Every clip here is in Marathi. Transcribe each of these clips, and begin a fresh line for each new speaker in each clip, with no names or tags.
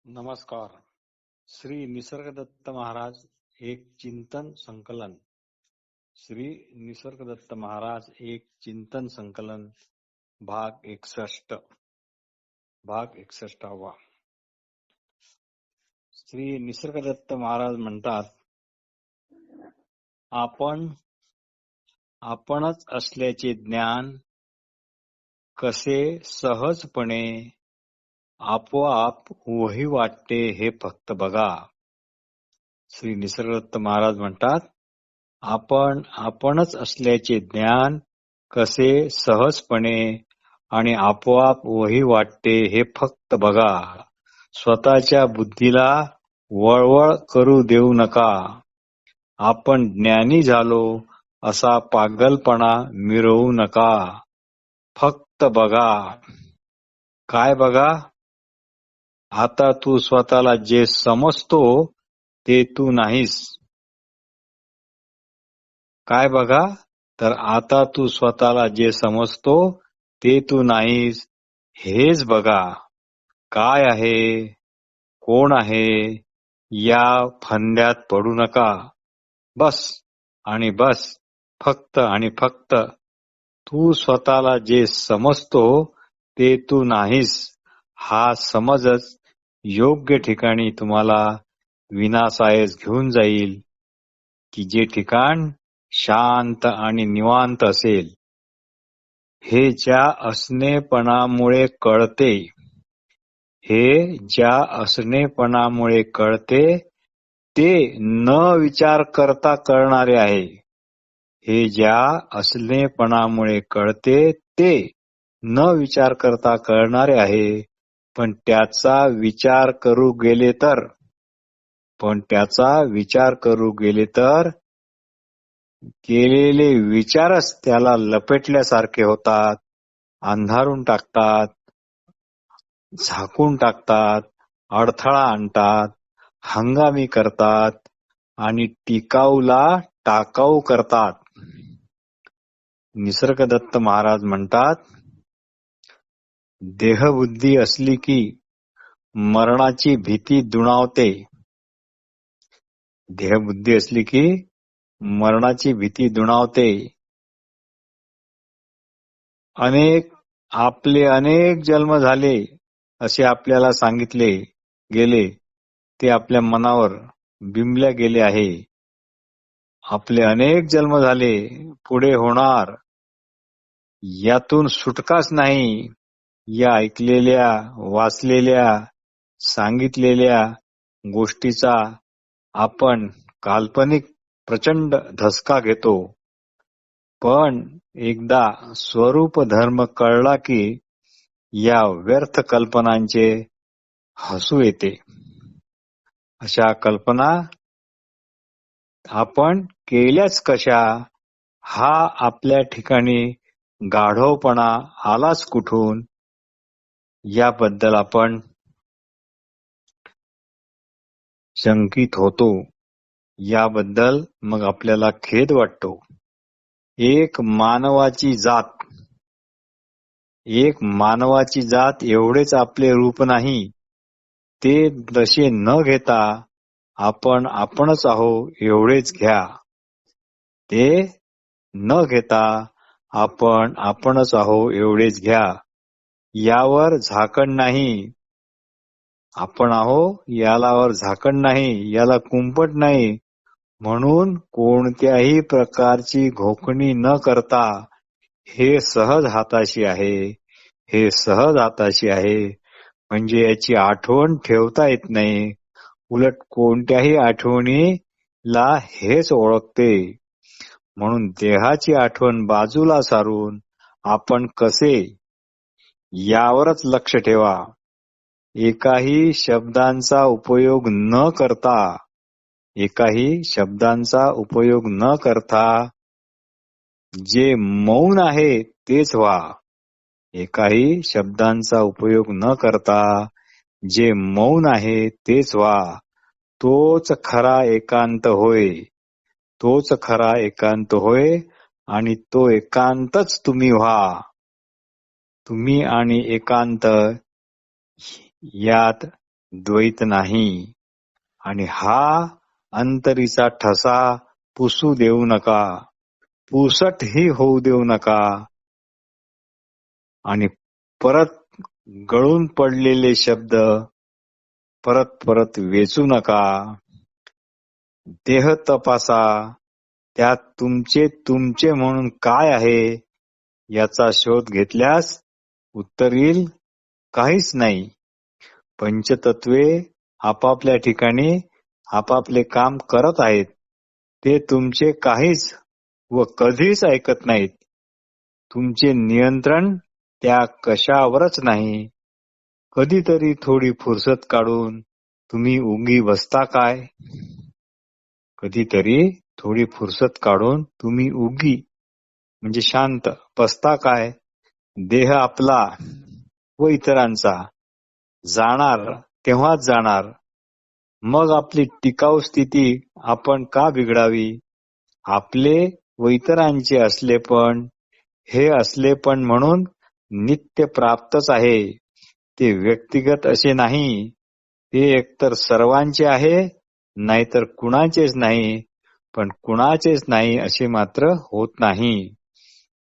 नमस्कार. श्री निसर्गदत्त महाराज एक चिंतन संकलन. श्री निसर्गदत्त महाराज एक चिंतन संकलन भाग 61वा. श्री निसर्गदत्त महाराज म्हणतात, आपणच असल्याचे ज्ञान कसे सहजपणे आपोआप वही वाटते हे फक्त बघा. श्री निसर्गदत्त महाराज म्हणतात, आपणच असल्याचे ज्ञान कसे सहजपणे आणि आपोआप वही वाटते हे फक्त बघा. स्वतःच्या बुद्धीला वळवळ करू देऊ नका. आपण ज्ञानी झालो असा पागलपणा मिरवू नका. फक्त बघा. काय बघा? आता तू स्वतःला जे समजतो ते तू नाहीस. काय बघा? तर आता तू स्वतःला जे समजतो ते तू नाहीस. हेच बघा. काय आहे, कोण आहे या फंद्यात पडू नका. बस आणि बस, फक्त आणि फक्त तू स्वतःला जे समजतो ते तू नाहीस. हा समजच योग्य ठिकाणी तुम्हाला विनाशायच घेऊन जाईल, की जे ठिकाण शांत आणि निवांत असेल. हे ज्या असणेपणामुळे कळते, ते न विचार करता कळणारे आहे. हे ज्या असलेपणामुळे कळते ते न विचार करता कळणारे आहे. पण त्याचा विचार करू गेले तर केलेले विचारच त्याला लपेटल्यासारखे होतात, अंधारून टाकतात, झाकून टाकतात, अडथळा आणतात, हंगामी करतात आणि टिकाऊला टाकाऊ करतात. निसर्गदत्त महाराज म्हणतात, देहबुद्धी असली की मरणाची भीती दुणावते. देहबुद्धी असली की मरणाची भीती दुणावते. आपले अनेक जन्म झाले असे आपल्याला सांगितले गेले, ते आपल्या मनावर बिंबल्या गेले आहे. आपले अनेक जन्म झाले, पुढे होणार, यातून सुटकाच नाही. या ऐकलेल्या, वाचलेल्या, सांगितलेल्या गोष्टीचा आपण काल्पनिक प्रचंड धसका घेतो. पण एकदा स्वरूप धर्म कळला की या व्यर्थ कल्पनांचे हसू येते. अशा कल्पना आपण केल्याच कशा, हा आपल्या ठिकाणी गाढवपणा आलाच कुठून, याबद्दल आपण शंकित होतो. याबद्दल मग आपल्याला खेद वाटतो. एक मानवाची जात एवढेच आपले रूप नाही. ते तसे न घेता आपणच आहो एवढेच घ्या. ते न घेता आपणच आहो एवढेच घ्या. यावर झाकण नाही. आपण आहो यालावर झाकण नाही, याला कुंपट नाही. म्हणून कोणत्याही प्रकारची घोकणी न करता हे सहज हाताशी आहे. म्हणजे याची आठवण ठेवता येत नाही. उलट कोणत्याही आठवणीला हेच ओळखते. म्हणून देहाची आठवण बाजूला सारून आपण कसे, यावरच लक्ष ठेवा. एकाही शब्दांचा उपयोग न करता जे मौन आहे तेच व्हा. एकाही शब्दांचा उपयोग न करता जे मौन आहे तेच व्हा. तोच खरा एकांत होय आणि तो एकांतच तुम्ही व्हा. तुम्ही आणि एकांत यात द्वैत नाही. आणि हा अंतरीचा ठसा पुसू देऊ नका, पुसटही होऊ देऊ नका. आणि परत गळून पडलेले शब्द परत परत वेचू नका. देह तपासा, त्यात तुमचे तुमचे म्हणून काय आहे याचा शोध घेतल्यास उत्तर येईल काहीच नाही. पंचतत्वे आपापल्या ठिकाणी आपापले काम करत आहेत. ते तुमचे काहीच व कधीच ऐकत नाहीत. तुमचे नियंत्रण त्या कशावरच नाही. कधीतरी थोडी फुरसत काढून तुम्ही उगी बसता काय? कधीतरी थोडी फुरसत काढून तुम्ही उगी म्हणजे शांत बसता काय? देह आपला व इतरांचा जाणार तेव्हाच जाणार. मग आपली टिकाऊ स्थिती आपण का बिघडावी? आपले व इतरांचे असलेपण हे असलेपण म्हणून नित्य प्राप्तच आहे. ते व्यक्तिगत असे नाही. ते एकतर सर्वांचे आहे, नाहीतर कुणाचेच नाही. पण कुणाचेच नाही असे मात्र होत नाही.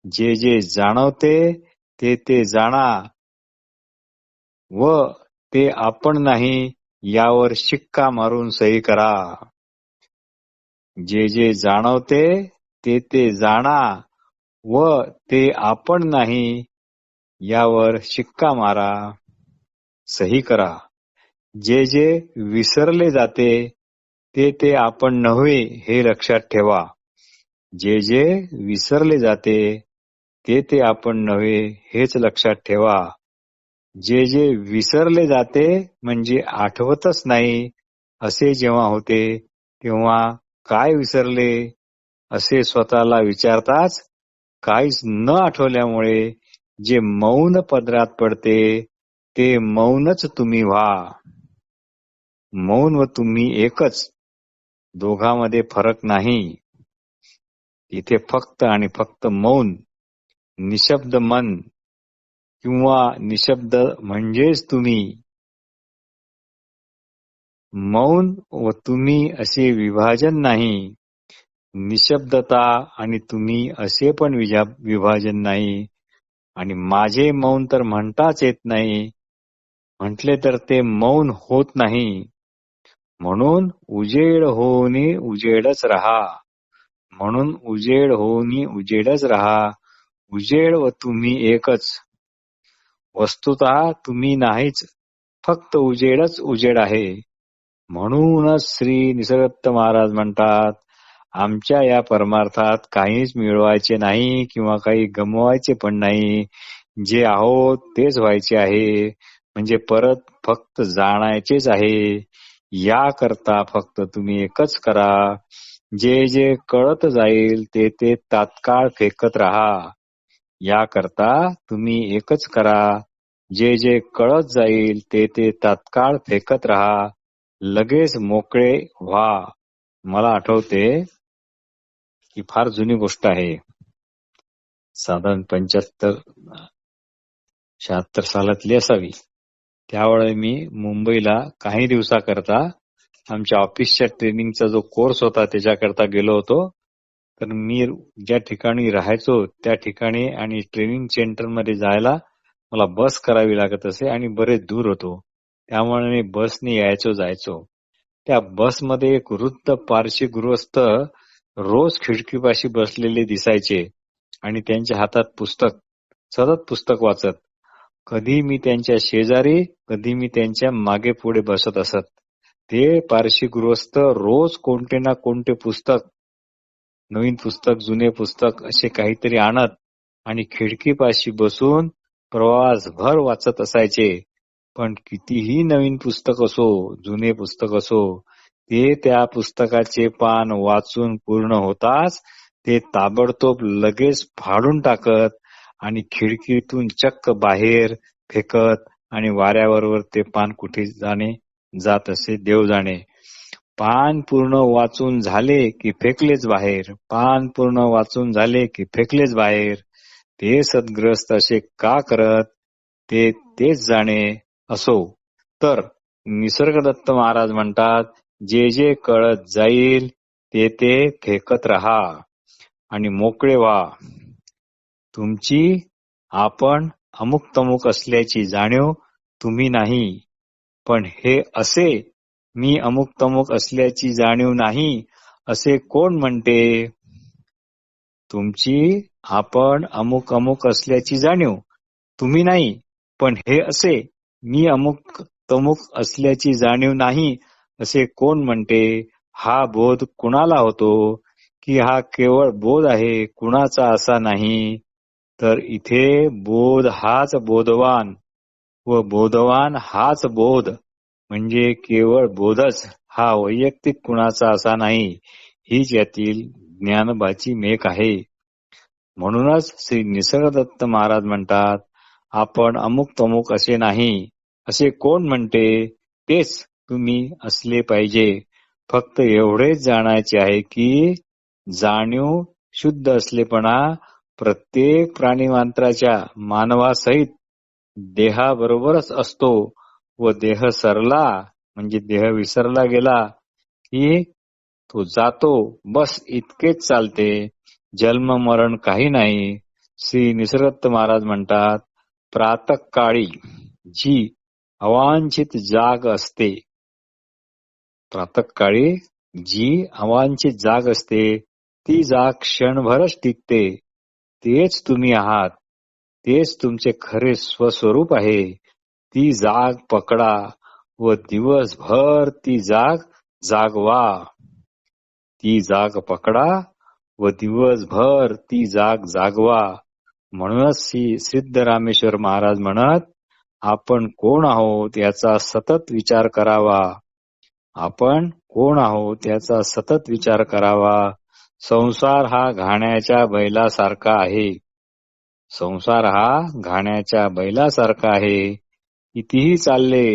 जे जे जाणवते ते ते जाणा व ते आपण नाही यावर शिक्का मारून सही करा. जे जे जाणवते ते ते जाणा व ते आपण नाही यावर शिक्का मारा, सही करा. जे जे विसरले जाते ते ते आपण नव्हे हे लक्षात ठेवा. जे जे विसरले जाते ते ते आपण नव्हे हेच लक्षात ठेवा. जे जे विसरले जाते म्हणजे आठवतच नाही असे जेव्हा होते तेव्हा काय विसरले असे स्वतःला विचारताच काहीच न आठवल्यामुळे जे मौन पदरात पडते ते मौनच तुम्ही व्हा. मौन व तुम्ही एकच, दोघांमध्ये फरक नाही. इथे फक्त आणि फक्त मौन, निशब्द मन किंवा निशब्द म्हणजेच तुम्ही. मौन व तुम्ही असे विभाजन नाही. निशब्दता आणि तुम्ही असे पण विभाजन नाही. आणि माझे मौन तर म्हणताच येत नाही. म्हटले तर ते मौन होत नाही. म्हणून उजेड होऊनी उजेडच रहा. म्हणून उजेड होऊनी उजेडच रहा. उजेड व तुम्ही एकच. वस्तुतः तुम्ही नाहीच, फक्त उजेडच उजेड आहे. म्हणूनच श्री निसर्गदत्त महाराज म्हणतात, आमच्या या परमार्थात काहीच मिळवायचे नाही किंवा काही गमवायचे पण नाही. जे आहोत तेच व्हायचे आहे. म्हणजे परत फक्त जाणायचेच आहे. याकरता फक्त तुम्ही एकच करा. जे जे कळत जाईल ते ते तात्काळ फेकत राहा. याकरता तुम्ही एकच करा. जे जे कळत जाईल ते ते तात्काळ फेकत राहा. लगेच मोकळे व्हा. मला आठवते ही फार जुनी गोष्ट आहे. साधारण 75-76 सालातली असावी. त्यावेळी मी मुंबईला काही दिवसाकरता आमच्या ऑफिसच्या ट्रेनिंगचा जो कोर्स होता त्याच्याकरता गेलो होतो. तर मी ज्या ठिकाणी राहायचो त्या ठिकाणी आणि ट्रेनिंग सेंटरमध्ये जायला मला बस करावी लागत असे आणि बरेच दूर होतो. त्यामुळे मी बसने यायचो जायचो. त्या बसमध्ये एक वृद्ध पारशी गृहस्थ रोज खिडकीपाशी बसलेले दिसायचे आणि त्यांच्या हातात पुस्तक, सतत पुस्तक वाचत. कधी मी त्यांच्या शेजारी, कधी मी त्यांच्या मागे पुढे बसत असत. ते पारशी गृहस्थ रोज कोणते ना कोणते पुस्तक, नवीन पुस्तक, जुने पुस्तक असे काहीतरी आणत आणि खिडकीपाशी बसून प्रवासभर वाचत असायचे. पण कितीही नवीन पुस्तक असो, जुने पुस्तक असो, ते त्या पुस्तकाचे पान वाचून पूर्ण होताच ते ताबडतोब लगेच फाडून टाकत आणि खिडकीतून चक्क बाहेर फेकत आणि वाऱ्याबरोबर ते पान कुठे जात असे देव जाणे. पान पूर्ण वाचून झाले की फेकलेच बाहेर. पान पूर्ण वाचून झाले की फेकलेच बाहेर. ते सद्ग्रस्त असे का करत ते तेच जाणे. असो तर निसर्गदत्त महाराज म्हणतात, जे जे कळत जाईल ते ते फेकत राहा आणि मोकळे व्हा. तुमची आपण अमुक तमुक असल्याची जाणीव तुम्ही नाही, पण हे असे मी अमुक तमुक असल्याची जाणीव नाही असे कोण म्हणते? तुमची आपण अमुक अमुक असल्याची जाणीव तुम्ही नाही, पण हे असे मी अमुक तमुक असल्याची जाणीव नाही असे कोण म्हणते? हा बोध कुणाला होतो? की हा केवळ बोध आहे, कुणाचा असा नाही? तर इथे बोध हाच बोधवान व बोधवान हाच बोध, म्हणजे केवळ बोधच हा वैयक्तिक कुणाचा असा नाही, हीच यातील ज्ञानोबाची मेक आहे. म्हणूनच श्री निसर्गदत्त महाराज म्हणतात, आपण अमुक तमुक असे नाही असे कोण म्हणते? तेच तुम्ही असले पाहिजे. फक्त एवढेच जाणायचे आहे की जाणीव शुद्ध असलेपणा प्रत्येक प्राणीमात्राच्या मानवासहित देहाबरोबरच असतो व देह सरला म्हणजे देह विसरला गेला की तो जातो, बस इतकेच चालते. जन्म मरण काही नाही. श्री निसर्गदत्त महाराज म्हणतात, प्रातःकाळी जी अवांछित जाग असते, प्रातःकाळी जी अवांछित जाग असते ती जाग क्षणभरच टिकते. तेच तुम्ही आहात, तेच तुमचे खरे स्वस्वरूप आहे. ती जाग पकडा व दिवसभर ती जाग जागवा. ती जाग पकडा व दिवसभर ती जाग जागवा. म्हणूनच सिद्धरामेश्वर महाराज म्हणत, आपण कोण आहोत याचा सतत विचार करावा. आपण कोण आहोत याचा सतत विचार करावा. संसार हा घाण्याच्या बैलासारखा आहे. संसार हा घाण्याच्या बैलासारखा आहे. कितीही चालले,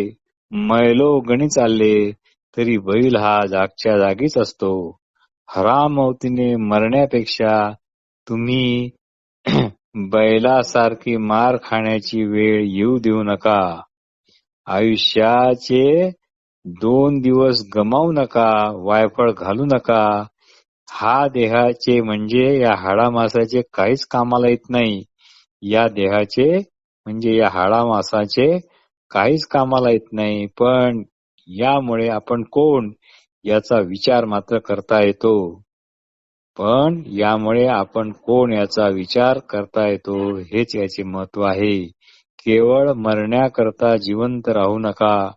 मैलो गणी चालले, तरी बैल हा जागच्या जागीच असतो. हरामवतीने मरण्यापेक्षा तुम्ही बैलासारखी मार खाण्याची वेळ येऊ देऊ नका. आयुष्याचे 2 दिवस गमावू नका, वायफळ घालू नका. हा देहाचे म्हणजे या हाडामासाचे काहीच कामाला येत नाही. या देहाचे म्हणजे या हाडामासाचे काहीच कामाला येत नाही, पण यामुळे आपण कोण याचा विचार मात्र करता येतो. पण यामुळे आपण कोण याचा विचार करता येतो, हेच याचे महत्व आहे. केवळ मरण्याकरता जिवंत राहू नका.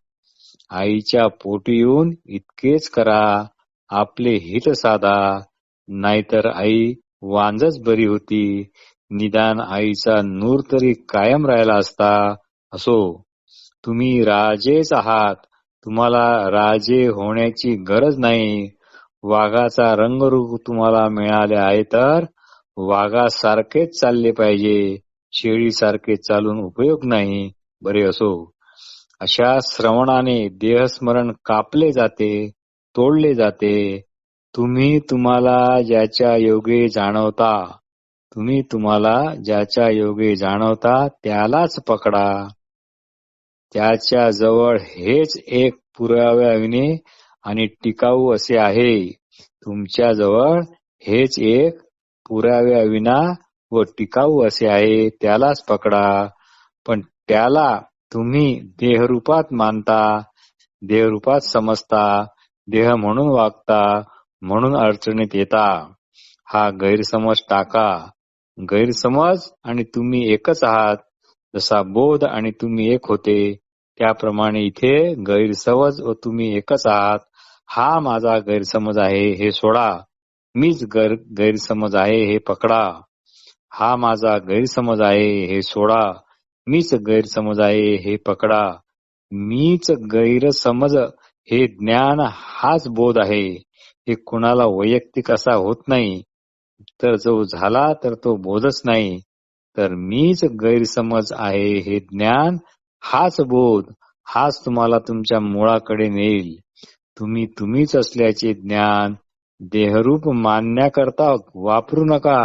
आईच्या पोटी येऊन इतकेच करा, आपले हित साधा. नाहीतर आई वांजच बरी होती, निदान आईचा नूर तरी कायम राहिला असता. असो, तुम्ही राजेच आहात, तुम्हाला राजे होण्याची गरज नाही. वाघाचा रंगरूप तुम्हाला मिळाले आहे तर वाघासारखेच चालले पाहिजे, शेळीसारखे चालून उपयोग नाही. बरे असो, अशा श्रवणाने देहस्मरण कापले जाते, तोडले जाते. तुम्ही तुम्हाला ज्याच्या योगे जाणवता, तुम्ही तुम्हाला ज्याच्या योगे जाणवता त्यालाच पकडा. त्याच्या जवळ हेच एक पुराव्याविने आणि टिकाऊ असे आहे. तुमच्या जवळ हेच एक पुराव्याविना व टिकाऊ असे आहे, त्यालाच पकडा. पण त्याला तुम्ही देहरूपात मानता, देहरूपात समजता, देह म्हणून वागता, म्हणून अडचणीत येता. हा गैरसमज टाका. गैरसमज आणि तुम्ही एकच आहात. जसा बोध आणि तुम्ही एक होते, त्याप्रमाणे इथे गैरसमज व तुम्ही एकच आहात. हा माझा गैरसमज आहे हे सोडा, मीच गैरसमज आहे हे पकडा. हा माझा गैरसमज आहे हे सोडा, मीच गैरसमज आहे हे पकडा. मीच गैरसमज हे ज्ञान हाच बोध आहे. हे कुणाला वैयक्तिक असा होत नाही, तर जो झाला तर तो बोधच नाही. तर मीच गैरसमज आहे हे ज्ञान हाच बोध, हाच तुम्हाला तुमच्या मुळाकडे नेईल. तुम्ही तुम्हीच असल्याचे ज्ञान देहरूप मानण्याकरता वापरू नका.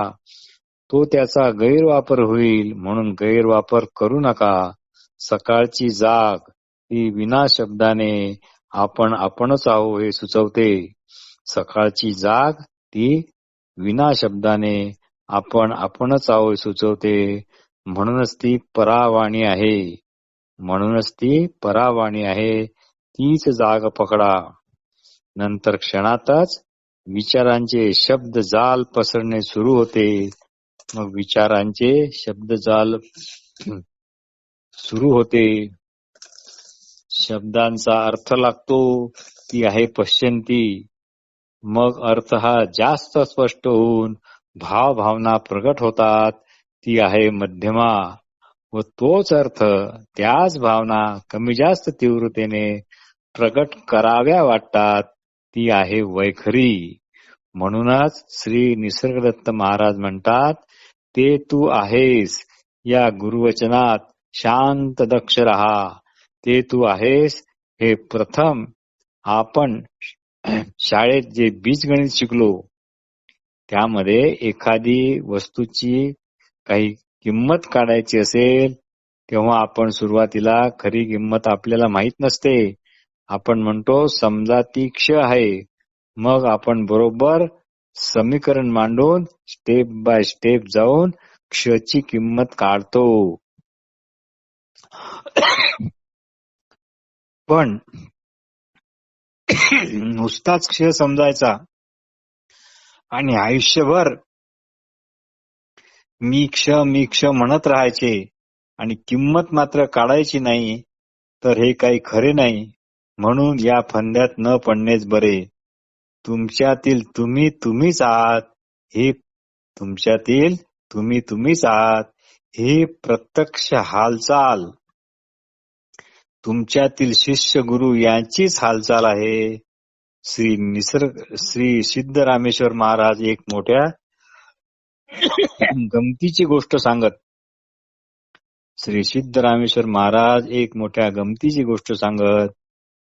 तो त्याचा गैरवापर होईल, म्हणून गैरवापर करू नका. सकाळची जाग ती विना शब्दाने आपण आपणच आहो हे सुचवते. सकाळची जाग ती विना शब्दाने आपण आपणच आहो हे सुचवते. म्हणूनच ती परावाणी आहे. म्हणूनच ती परावाणी आहे. तीच जाग पकडा. नंतर क्षणातच विचारांचे शब्दजाल पसरणे सुरू होते. मग विचारांचे शब्दजाल सुरू होते. शब्दांचा अर्थ लागतो, ती आहे पश्यंती. मग अर्थ हा जास्त स्पष्ट होऊन भावना प्रगट होतात, ती आहे मध्यमा. व तोच अर्थ त्याच भावना कमी जास्त तीव्रतेने प्रगट कराव्या वाटतात, ती आहे वैखरी. म्हणूनच श्री निसर्गदत्त महाराज म्हणतात, ते तू आहेस या गुरुवचनात शांत दक्ष रहा. ते तू आहेस हे प्रथम आपण शाळेत जे बीजगणित शिकलो त्यामध्ये एखादी वस्तूची काही किंमत काढायची असेल तेव्हा आपण सुरुवातीला खरी किंमत आपल्याला माहित नसते. आपण म्हणतो समजा ती क्ष आहे. मग आपण बरोबर समीकरण मांडून स्टेप बाय स्टेप जाऊन क्षची किंमत काढतो. पण नुसताच क्ष समजायचा आणि आयुष्यभर मी क्ष म्हणत राहायचे आणि किंमत मात्र काढायची नाही, तर हे काही खरे नाही. म्हणून या फंद्यात न पडणेच बरे. तुमच्यातील तुम्ही तुम्हीच आहात. हे तुमच्यातील तुम्ही तुम्हीच आहात ही प्रत्यक्ष हालचाल. तुमच्यातील शिष्य गुरु यांचीच हालचाल आहे. श्री सिद्धरामेश्वर महाराज एक मोठ्या गमतीची गोष्ट सांगत. श्री सिद्धरामेश्वर महाराज एक मोठ्या गमतीची गोष्ट सांगत.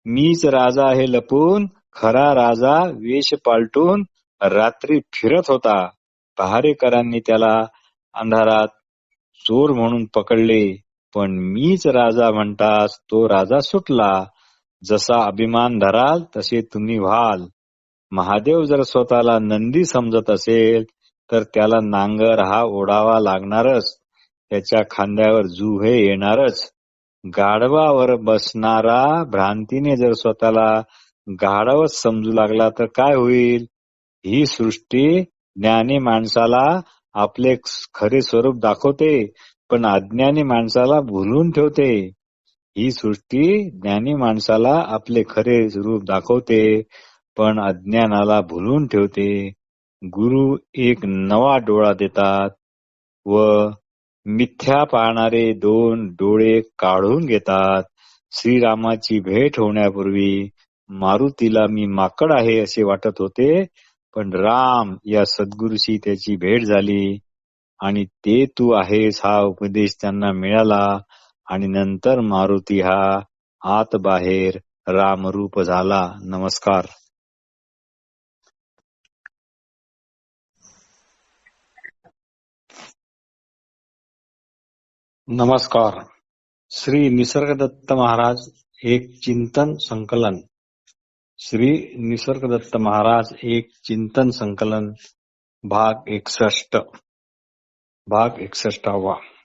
मीच राजा हे लपून खरा राजा वेश पालटून रात्री फिरत होता. पहारेकरांनी त्याला अंधारात चोर म्हणून पकडले. पण मीच राजा म्हणताच तो राजा सुटला. जसा अभिमान धराल तसे तुम्ही व्हाल. महादेव जर स्वतःला नंदी समजत असेल तर त्याला नांगर हा ओढावा लागणारच. त्याच्या खांद्यावर जुहे येणारच. गाढवावर बसणारा भ्रांतीने जर स्वतःला गाढवच समजू लागला तर काय होईल? ही सृष्टी ज्ञानी माणसाला आपले खरे स्वरूप दाखवते, पण अज्ञानी माणसाला भुलून ठेवते. ही सृष्टी ज्ञानी माणसाला आपले खरे स्वरूप दाखवते, पण अज्ञानाला भुलून ठेवते. गुरु एक नवा डोळा देतात व मिथ्या पाहणारे दोन डोळे काढून घेतात. श्रीरामाची भेट होण्यापूर्वी मारुतीला मी माकड आहे असे वाटत होते, पण राम या सद्गुरूशी त्याची भेट झाली आणि ते तू आहेस हा उपदेश त्यांना मिळाला आणि नंतर मारुती हा आत बाहेर रामरूप झाला. नमस्कार. नमस्कार. श्री निसर्गदत्त महाराज एक चिंतन संकलन. श्री निसर्गदत्त महाराज एक चिंतन संकलन भाग 61. भाग 61.